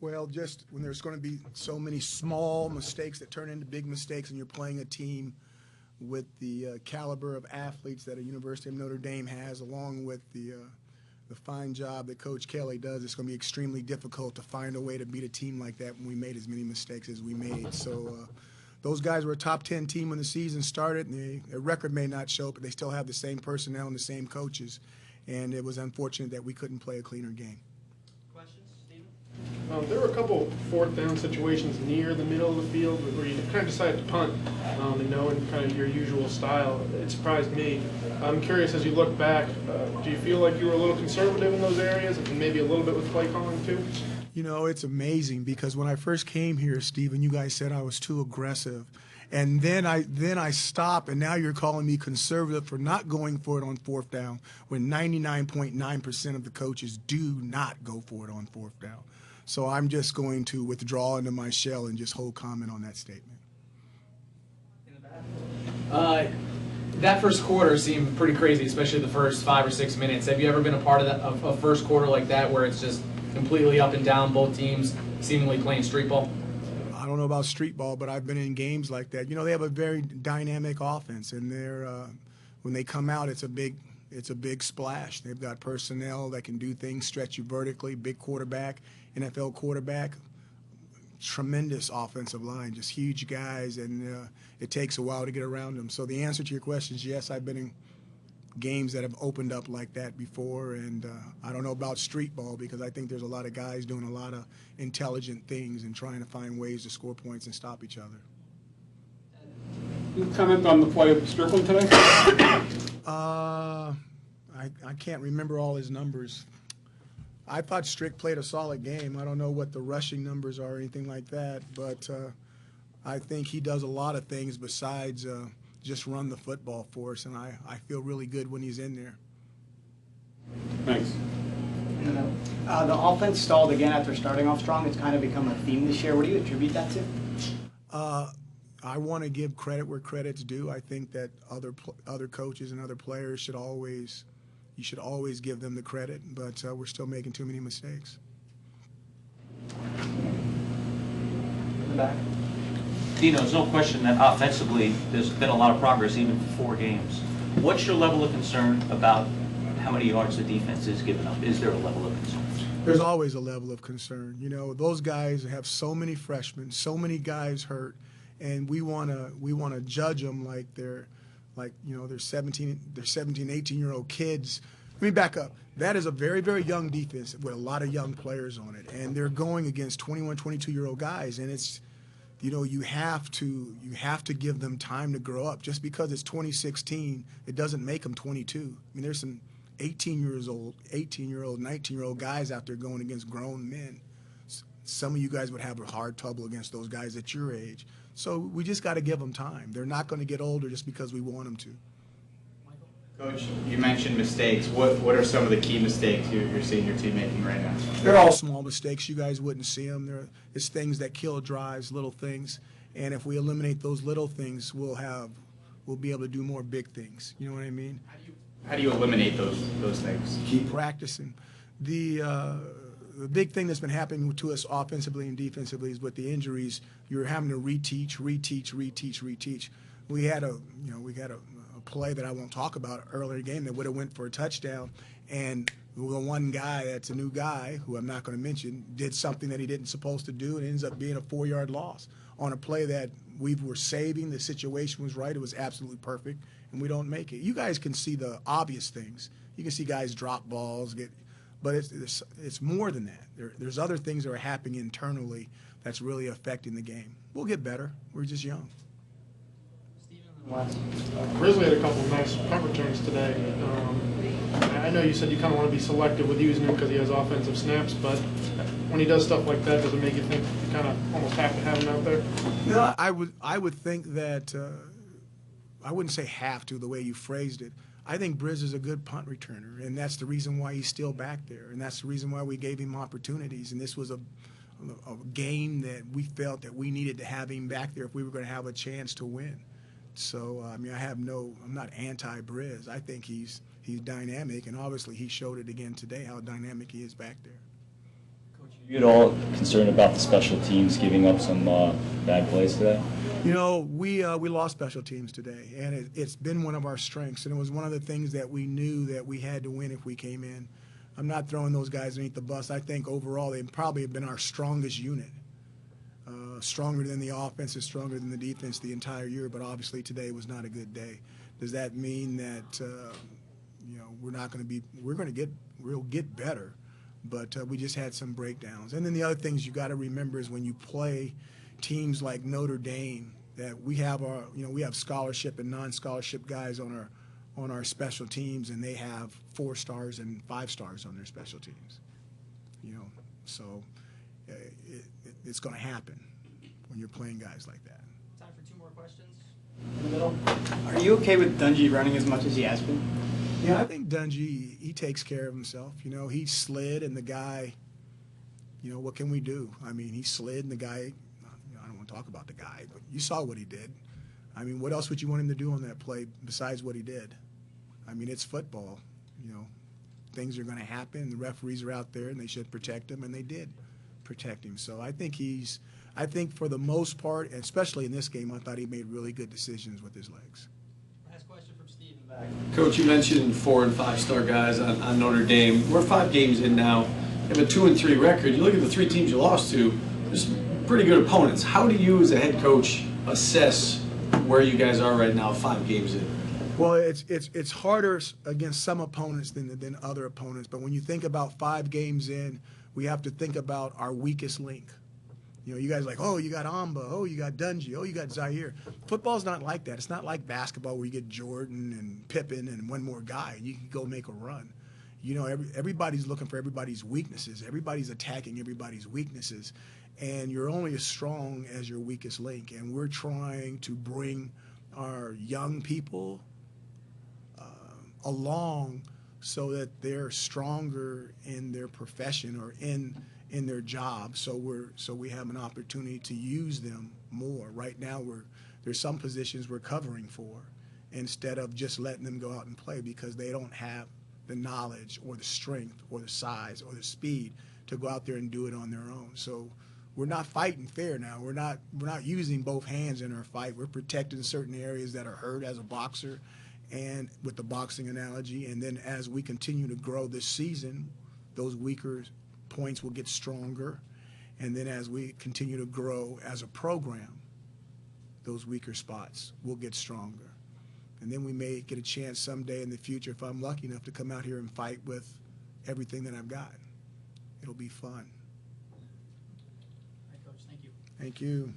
Well, just when there's going to be so many small mistakes that turn into big mistakes, and you're playing a team with the caliber of athletes that a University of Notre Dame has, along with the fine job that Coach Kelly does, it's going to be extremely difficult to find a way to beat a team like that when we made as many mistakes as we made. So those guys were a top 10 team when the season started, and their record may not show, but they still have the same personnel and the same coaches. And it was unfortunate that we couldn't play a cleaner game. There were a couple fourth down situations near the middle of the field where you kind of decided to punt, and knowing kind of your usual style. It surprised me. I'm curious, as you look back, do you feel like you were a little conservative in those areas and maybe a little bit with play calling too? You know, it's amazing because when I first came here, Stephen, you guys said I was too aggressive. And then I stopped, and now you're calling me conservative for not going for it on fourth down when 99.9% of the coaches do not go for it on fourth down. So I'm just going to withdraw into my shell and just hold comment on that statement. That first quarter seemed pretty crazy, especially the first 5 or 6 minutes. Have you ever been a part of that, of a first quarter like that where it's just completely up and down, both teams seemingly playing street ball? I don't know about street ball, but I've been in games like that. You know, they have a very dynamic offense, and they're when they come out, it's a big splash. They've got personnel that can do things, stretch you vertically, big quarterback, NFL quarterback, tremendous offensive line, just huge guys, and it takes a while to get around them. So the answer to your question is yes, I've been in games that have opened up like that before, and I don't know about street ball because I think there's a lot of guys doing a lot of intelligent things and trying to find ways to score points and stop each other. You comment on the play of Strickland today? I can't remember all his numbers. I thought Strick played a solid game. I don't know what the rushing numbers are or anything like that, but I think he does a lot of things besides just run the football for us, and I feel really good when he's in there. Thanks. The offense stalled again after starting off strong. It's kind of become a theme this year. What do you attribute that to? I want to give credit where credit's due. I think that other coaches and other players you should always give them the credit, but we're still making too many mistakes. In the back. Dino, there's no question that offensively there's been a lot of progress even for 4 games. What's your level of concern about how many yards the defense is giving up? Is there a level of concern? There's always a level of concern. You know, those guys have so many freshmen, so many guys hurt, and we want to judge them like they're 17, 18-year-old kids. Let me back up. That is a very, very young defense with a lot of young players on it, and they're going against 21, 22-year-old guys, and it's, you know, you have to give them time to grow up. Just because it's 2016, it doesn't make them 22. I mean, there's some 18-year-old, 19-year-old guys out there going against grown men. Some of you guys would have a hard trouble against those guys at your age. So we just got to give them time. They're not going to get older just because we want them to. Coach, you mentioned mistakes. What are some of the key mistakes you're seeing your team making right now? They're all small mistakes. You guys wouldn't see them. It's things that kill drives, little things. And if we eliminate those little things, we'll be able to do more big things. You know what I mean? How do you eliminate those things? Keep practicing. The big thing that's been happening to us offensively and defensively is with the injuries, you're having to reteach. We had a play that I won't talk about earlier in the game that would have went for a touchdown, and the one guy that's a new guy who I'm not going to mention did something that he didn't supposed to do, and it ends up being a 4-yard loss on a play that we were saving. The situation was right. It was absolutely perfect, and we don't make it. You guys can see the obvious things. You can see guys drop balls, but it's more than that. There's other things that are happening internally that's really affecting the game. We'll get better. We're just young. Grizzly had a couple of nice punt returns today. I know you said you kind of want to be selective with using him because he has offensive snaps, but when he does stuff like that, does it make you think you kind of almost have to have him out there? No, I would think that I wouldn't say have to the way you phrased it. I think Briz is a good punt returner, and that's the reason why he's still back there, and that's the reason why we gave him opportunities. And this was a game that we felt that we needed to have him back there if we were going to have a chance to win. So, I mean, I'm not anti-Briz. I think he's dynamic, and obviously he showed it again today how dynamic he is back there. Coach, Are you at all concerned about the special teams giving up some bad plays today? You know, we lost special teams today, and it's been one of our strengths, and it was one of the things that we knew that we had to win if we came in. I'm not throwing those guys underneath the bus. I think overall they probably have been our strongest unit, stronger than the offense, and stronger than the defense the entire year. But obviously today was not a good day. Does that mean that you know we'll get better? But we just had some breakdowns. And then the other things you got to remember is when you play teams like Notre Dame, that we have we have scholarship and non-scholarship guys on our special teams, and they have 4 stars and 5 stars on their special teams. You know, so it's going to happen when you're playing guys like that. Time for 2 more questions. In the middle. Are you okay with Dungey running as much as he has been? Yeah, I think Dungey, he takes care of himself. You know, he slid, and the guy, you know, what can we do? I mean, he slid, and the guy, I don't want to talk about the guy, but you saw what he did. I mean, what else would you want him to do on that play besides what he did? I mean, it's football. You know, things are going to happen. The referees are out there, and they should protect him, and they did protect him. So I think for the most part, especially in this game, I thought he made really good decisions with his legs. Last question from Steve in the back. Coach, you mentioned 4- and 5-star guys on Notre Dame. We're 5 games in now. You have a 2-3 record. You look at the 3 teams you lost to, there's pretty good opponents. How do you, as a head coach, assess where you guys are right now, 5 games in? Well, it's harder against some opponents than other opponents. But when you think about 5 games in, we have to think about our weakest link. You know, you guys are like, oh, you got Amba, oh, you got Dungey, oh, you got Zaire. Football's not like that. It's not like basketball where you get Jordan and Pippen and one more guy and you can go make a run. You know, everybody's looking for everybody's weaknesses. Everybody's attacking everybody's weaknesses. And you're only as strong as your weakest link. And we're trying to bring our young people along so that they're stronger in their profession or in their job, so we have an opportunity to use them more. Right now, there's some positions we're covering for instead of just letting them go out and play because they don't have the knowledge or the strength or the size or the speed to go out there and do it on their own. So we're not fighting fair now. We're not using both hands in our fight. We're protecting certain areas that are hurt as a boxer, and with the boxing analogy. And then as we continue to grow this season, those weaker points will get stronger, and then as we continue to grow as a program, those weaker spots will get stronger. And then we may get a chance someday in the future, if I'm lucky enough, to come out here and fight with everything that I've got. It'll be fun. All right, Coach, thank you. Thank you.